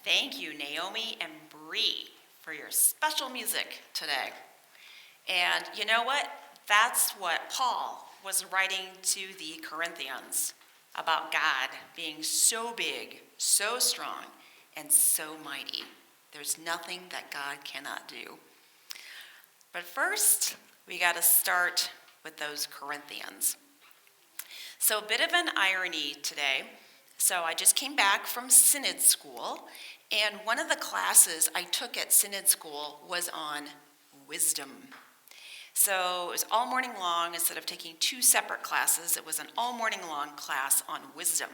Thank you, Naomi and Bree, for your special music today. And you know what? That's what Paul was writing to the Corinthians about God being so big, so strong, and so mighty. There's nothing that God cannot do. But first, we got to start with those Corinthians. So, a bit of an irony today. So, I just came back from Synod School, and one of the classes I took at Synod School was on wisdom. So, it was all morning long. Instead of taking two separate classes, it was an all morning long class on wisdom.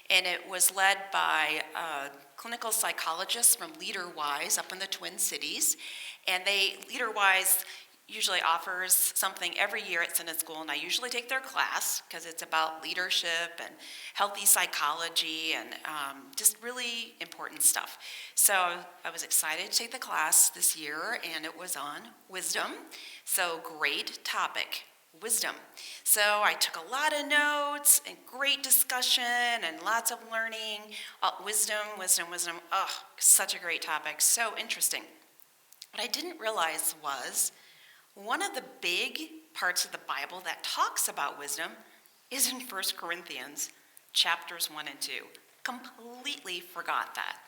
And it was led by a clinical psychologist from LeaderWise up in the Twin Cities. And LeaderWise usually offers something every year at Synod School, and I usually take their class because it's about leadership and healthy psychology and just really important stuff. So I was excited to take the class this year, and it was on wisdom. So great topic, wisdom. So I took a lot of notes and great discussion and lots of learning. Wisdom. Oh, such a great topic, so interesting. What I didn't realize was one of the big parts of the Bible that talks about wisdom is in 1 Corinthians chapters 1 and 2. Completely forgot that.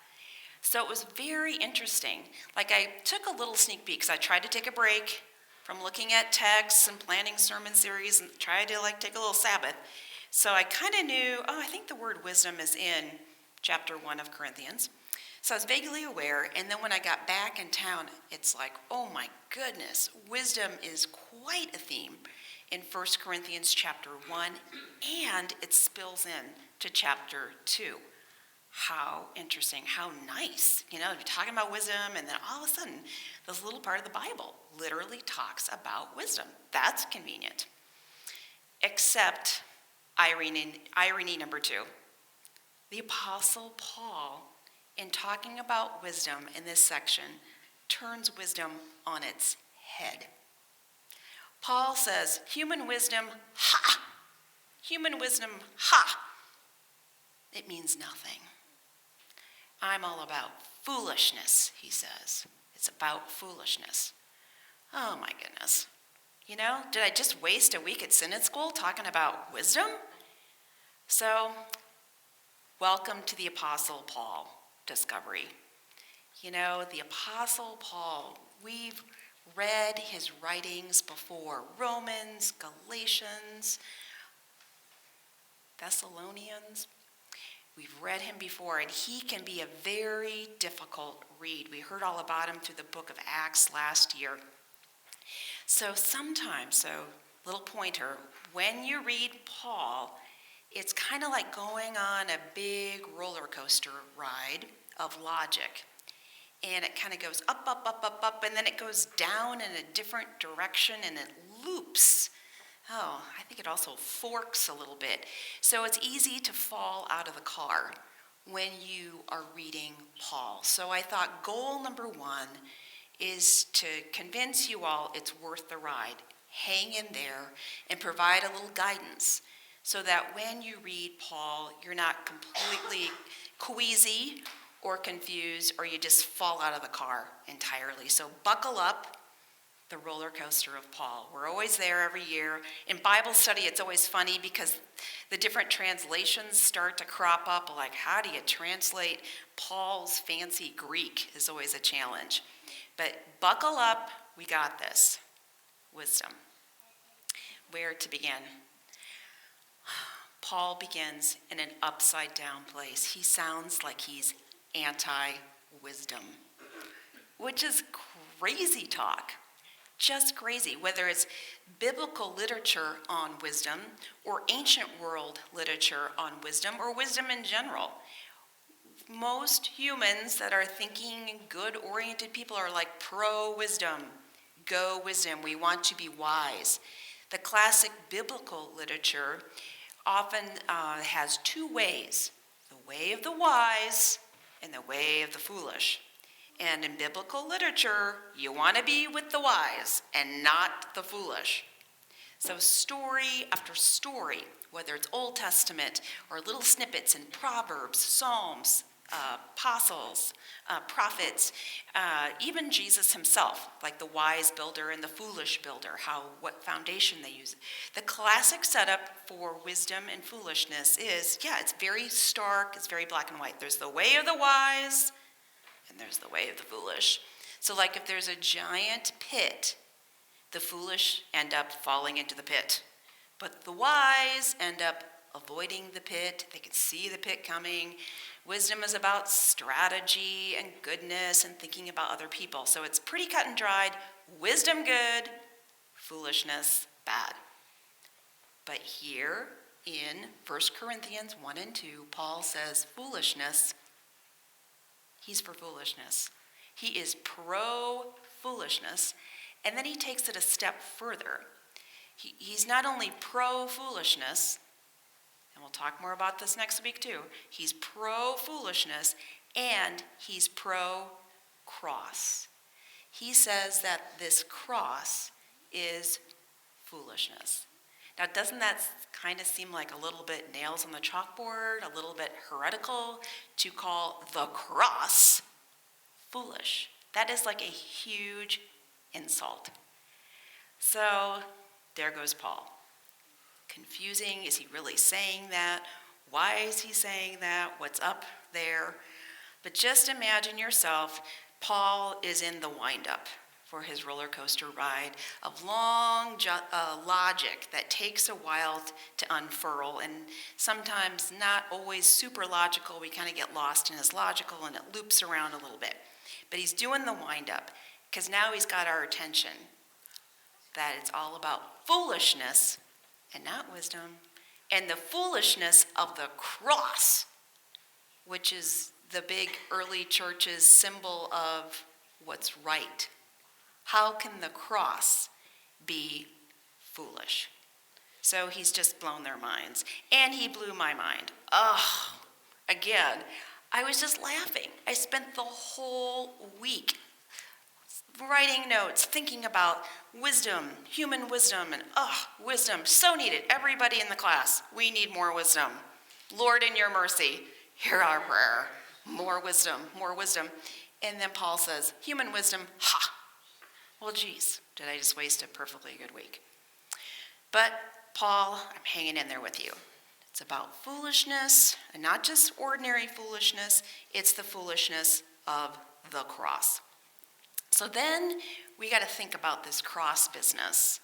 So it was very interesting. Like I took a little sneak peek because I tried to take a break from looking at texts and planning sermon series and tried to take a little Sabbath. So I kind of knew, I think the word wisdom is in chapter 1 of Corinthians. So I was vaguely aware, and then when I got back in town, it's like, oh my goodness, wisdom is quite a theme in 1 Corinthians chapter 1, and it spills in to chapter 2. How interesting, how nice. You're talking about wisdom, and then all of a sudden, this little part of the Bible literally talks about wisdom. That's convenient. Except irony number 2. The Apostle Paul, in talking about wisdom in this section, turns wisdom on its head. Paul says, human wisdom, ha! Human wisdom, ha! It means nothing. I'm all about foolishness, he says. It's about foolishness. Oh my goodness. Did I just waste a week at Synod School talking about wisdom? So, welcome to the Apostle Paul discovery. The Apostle Paul, we've read his writings before. Romans, Galatians, Thessalonians. We've read him before, and he can be a very difficult read. We heard all about him through the book of Acts last year. So sometimes, little pointer, when you read Paul, it's kind of like going on a big roller coaster ride of logic. And it kind of goes up, and then it goes down in a different direction, and it loops. Oh, I think it also forks a little bit. So it's easy to fall out of the car when you are reading Paul. So I thought goal number 1 is to convince you all it's worth the ride. Hang in there and provide a little guidance so that when you read Paul, you're not completely queasy or confused, or you just fall out of the car entirely. So buckle up, the roller coaster of Paul. We're always there every year. In Bible study, it's always funny because the different translations start to crop up, like how do you translate Paul's fancy Greek is always a challenge. But buckle up, we got this. Wisdom. Where to begin? Paul begins in an upside down place. He sounds like he's anti-wisdom, which is crazy talk, just crazy, whether it's biblical literature on wisdom or ancient world literature on wisdom or wisdom in general. Most humans that are thinking good-oriented people are like pro-wisdom, go wisdom, we want to be wise. The classic biblical literature often has 2 ways, the way of the wise and the way of the foolish. And in biblical literature, you want to be with the wise and not the foolish. So story after story, whether it's Old Testament or little snippets in Proverbs, Psalms, apostles, prophets, even Jesus himself, like the wise builder and the foolish builder, what foundation they use. The classic setup for wisdom and foolishness is, it's very stark, it's very black and white. There's the way of the wise, and there's the way of the foolish. So like if there's a giant pit, the foolish end up falling into the pit, but the wise end up avoiding the pit. They can see the pit coming. Wisdom is about strategy and goodness and thinking about other people. So it's pretty cut and dried. Wisdom good, foolishness bad. But here in 1 Corinthians 1 and 2, Paul says foolishness, he's for foolishness. He is pro-foolishness. And then he takes it a step further. He's not only pro-foolishness, and we'll talk more about this next week too. He's pro-foolishness and he's pro-cross. He says that this cross is foolishness. Now, doesn't that kind of seem like a little bit nails on the chalkboard, a little bit heretical to call the cross foolish? That is like a huge insult. So there goes Paul. Confusing. Is he really saying that? Why is he saying that? What's up there? But just imagine yourself, Paul is in the wind-up for his roller coaster ride of long logic that takes a while to unfurl, and sometimes not always super logical. We kind of get lost in his logical and it loops around a little bit. But he's doing the wind-up because now he's got our attention that it's all about foolishness and not wisdom, and the foolishness of the cross, which is the big early church's symbol of what's right. How can the cross be foolish? So he's just blown their minds, and he blew my mind. Again, I was just laughing. I spent the whole week writing notes, thinking about wisdom, human wisdom, and wisdom, so needed. Everybody in the class, we need more wisdom. Lord, in your mercy, hear our prayer. More wisdom, more wisdom. And then Paul says, human wisdom, well, geez, did I just waste a perfectly good week? But Paul, I'm hanging in there with you. It's about foolishness, and not just ordinary foolishness, it's the foolishness of the cross. So then we got to think about this cross business.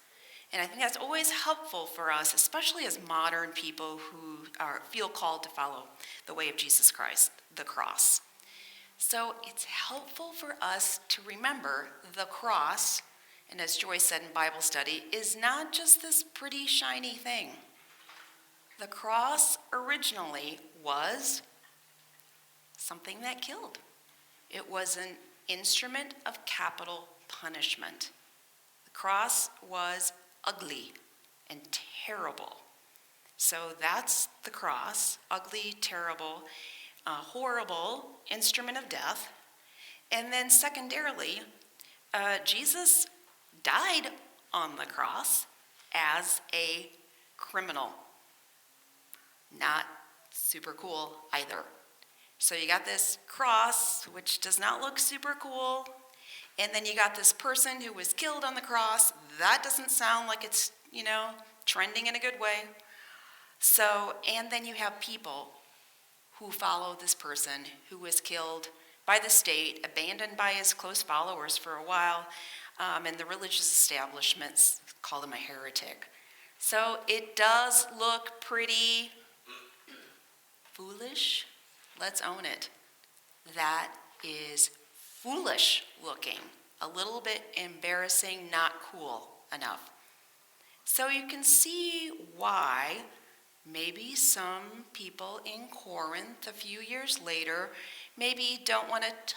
And I think that's always helpful for us, especially as modern people who feel called to follow the way of Jesus Christ, the cross. So it's helpful for us to remember the cross, and as Joyce said in Bible study, is not just this pretty shiny thing. The cross originally was something that killed. It was an instrument of capital punishment. The cross was ugly and terrible. So that's the cross, ugly, terrible, horrible instrument of death. And then secondarily, Jesus died on the cross as a criminal. Not super cool either. So you got this cross, which does not look super cool, and then you got this person who was killed on the cross. That doesn't sound like it's, trending in a good way. So, and then you have people who follow this person who was killed by the state, abandoned by his close followers for a while, and the religious establishments called him a heretic. So it does look pretty foolish. Let's own it. That is foolish looking, a little bit embarrassing, not cool enough. So you can see why maybe some people in Corinth a few years later maybe don't want to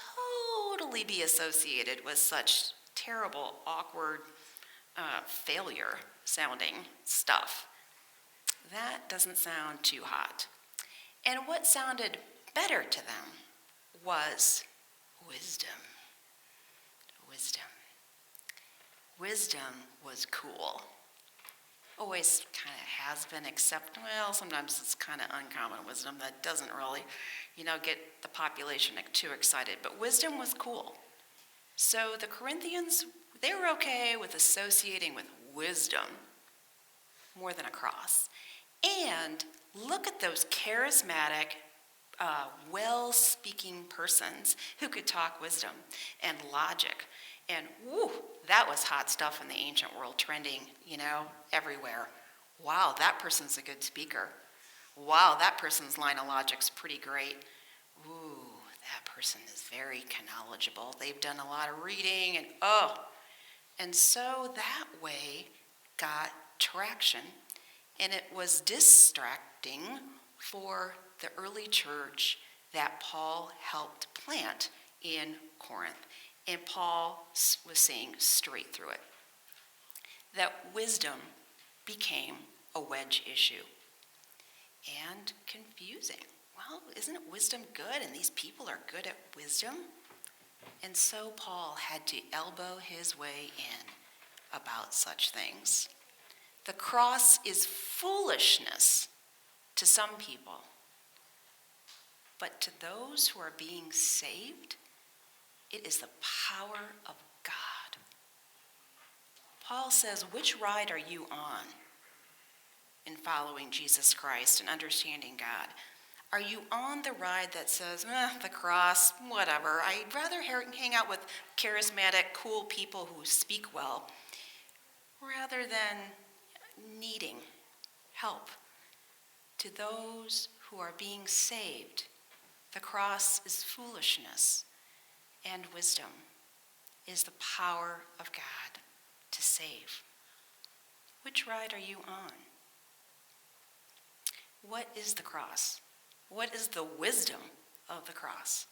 totally be associated with such terrible, awkward, failure sounding stuff. That doesn't sound too hot. And what sounded better to them was wisdom. Wisdom. Wisdom was cool. always kind of has been, except, well, sometimes it's kind of uncommon wisdom that doesn't really, get the population too excited. But wisdom was cool. So the Corinthians, they were okay with associating with wisdom more than a cross. And look at those charismatic, well-speaking persons who could talk wisdom and logic. And woo, that was hot stuff in the ancient world, trending, everywhere. Wow, that person's a good speaker. Wow, that person's line of logic's pretty great. Ooh, that person is very knowledgeable. They've done a lot of reading and so that way got traction, and it was distracting for the early church that Paul helped plant in Corinth. And Paul was seeing straight through it, that wisdom became a wedge issue and confusing. Well, isn't wisdom good? And these people are good at wisdom. And so Paul had to elbow his way in about such things. The cross is foolishness to some people, but to those who are being saved, it is the power of God. Paul says, which ride are you on in following Jesus Christ and understanding God? Are you on the ride that says, the cross, whatever, I'd rather hang out with charismatic, cool people who speak well, rather than needing help? To those who are being saved, the cross is foolishness, and wisdom is the power of God to save. Which ride are you on? What is the cross? What is the wisdom of the cross?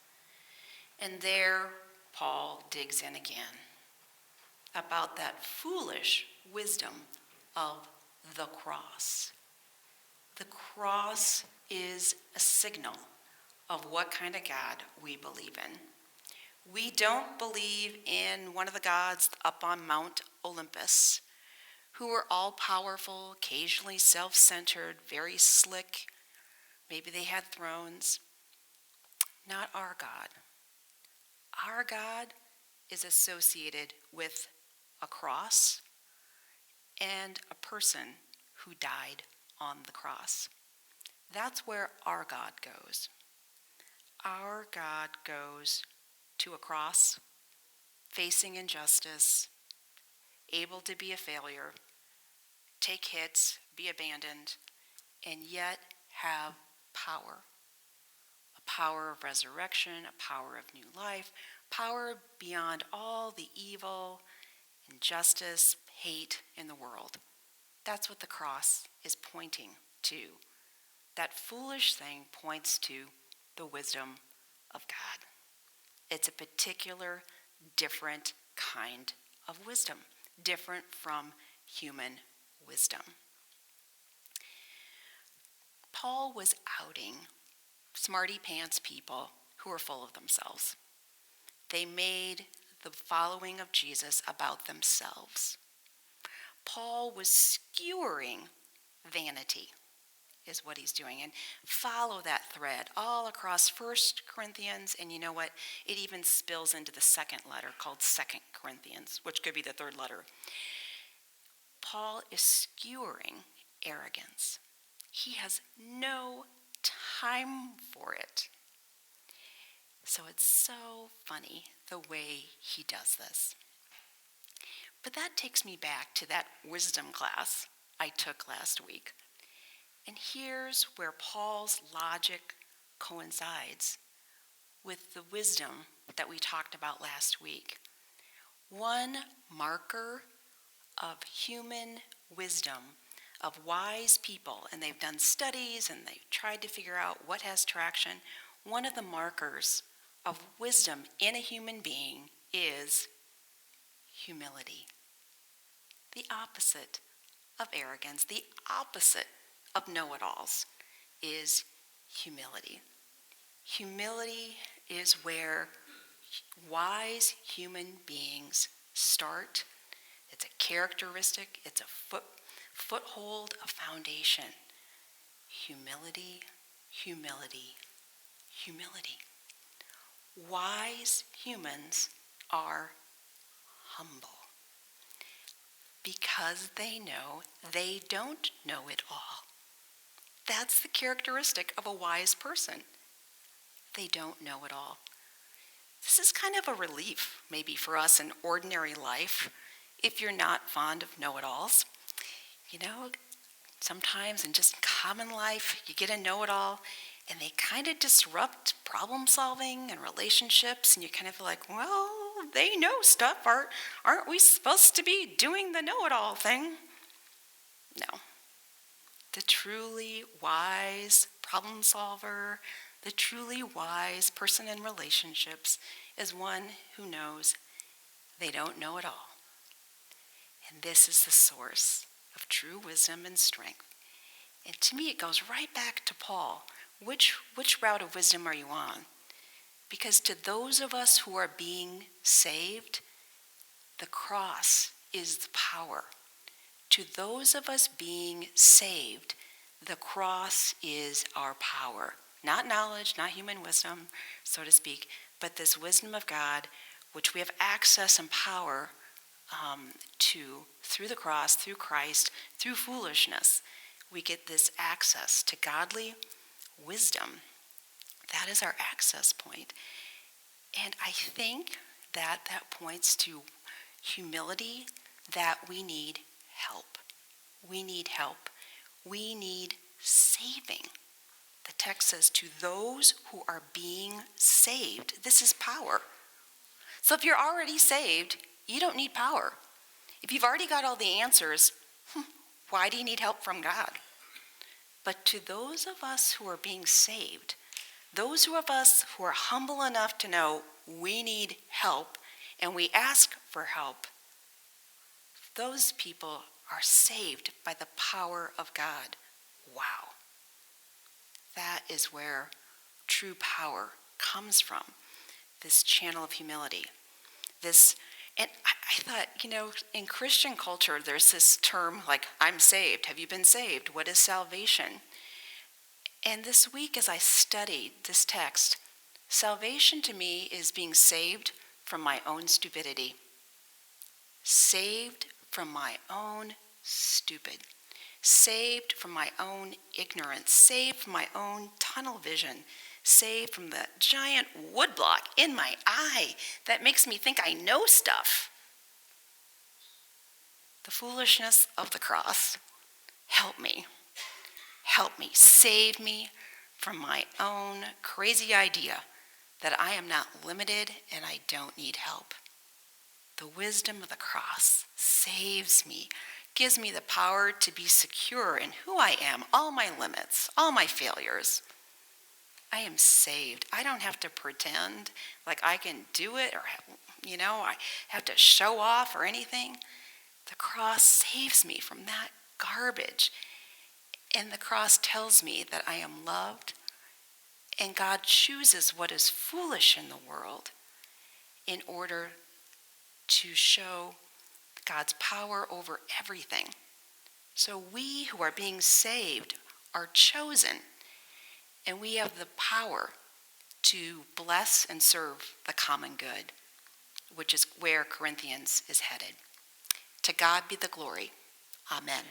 And there, Paul digs in again about that foolish wisdom of the cross. The cross is a signal of what kind of God we believe in. We don't believe in one of the gods up on Mount Olympus, who are all-powerful, occasionally self-centered, very slick. Maybe they had thrones. Not our God. Our God is associated with a cross and a person who died on the cross. That's where our God goes. Our God goes to a cross, facing injustice, able to be a failure, take hits, be abandoned, and yet have power. A power of resurrection, a power of new life, power beyond all the evil, injustice, hate in the world. That's what the cross is pointing to. That foolish thing points to the wisdom of God. It's a particular, different kind of wisdom, different from human wisdom. Paul was outing smarty pants people who were full of themselves. They made the following of Jesus about themselves. Paul was skewering vanity, is what he's doing. And follow that thread all across 1 Corinthians, and you know what? It even spills into the second letter called 2 Corinthians, which could be the third letter. Paul is skewering arrogance. He has no time for it. So it's so funny the way he does this. But that takes me back to that wisdom class I took last week. And here's where Paul's logic coincides with the wisdom that we talked about last week. One marker of human wisdom, of wise people, and they've done studies and they've tried to figure out what has traction. One of the markers of wisdom in a human being is humility. The opposite of arrogance, the opposite of know-it-alls is humility. Humility is where wise human beings start. It's a characteristic, it's a foothold, a foundation. Humility, humility, humility. Wise humans are humble because they know they don't know it all. That's the characteristic of a wise person. They don't know it all. This is kind of a relief, maybe for us in ordinary life, if you're not fond of know-it-alls. You know, sometimes in just common life, you get a know-it-all, and they kind of disrupt problem solving and relationships, and you kind of feel like, well, they know stuff. Aren't we supposed to be doing the know-it-all thing? No. The truly wise problem solver, the truly wise person in relationships is one who knows they don't know it all. And this is the source of true wisdom and strength. And to me, it goes right back to Paul. Which route of wisdom are you on? Because to those of us who are being saved, the cross is the power. To those of us being saved, the cross is our power. Not knowledge, not human wisdom, so to speak, but this wisdom of God, which we have access and power to through the cross, through Christ, through foolishness. We get this access to godly wisdom. That is our access point. And I think that points to humility, that we need help. We need help. We need saving. The text says, to those who are being saved. This is power. So if you're already saved, you don't need power. If you've already got all the answers, why do you need help from God? But to those of us who are being saved, those of us who are humble enough to know we need help and we ask for help, those people are saved by the power of God. Wow. That is where true power comes from, this channel of humility. And I thought, in Christian culture, there's this term like, I'm saved. Have you been saved? What is salvation? And this week, as I studied this text, salvation to me is being saved from my own stupidity. Saved from my own stupid. Saved from my own ignorance. Saved from my own tunnel vision. Saved from the giant woodblock in my eye that makes me think I know stuff. The foolishness of the cross. Help me. Help me. Save me from my own crazy idea that I am not limited and I don't need help. The wisdom of the cross saves me, gives me the power to be secure in who I am, all my limits, all my failures. I am saved. I don't have to pretend like I can do it or, I have to show off or anything. The cross saves me from that garbage. And the cross tells me that I am loved, and God chooses what is foolish in the world in order to show God's power over everything. So we who are being saved are chosen, and we have the power to bless and serve the common good, which is where Corinthians is headed. To God be the glory. Amen.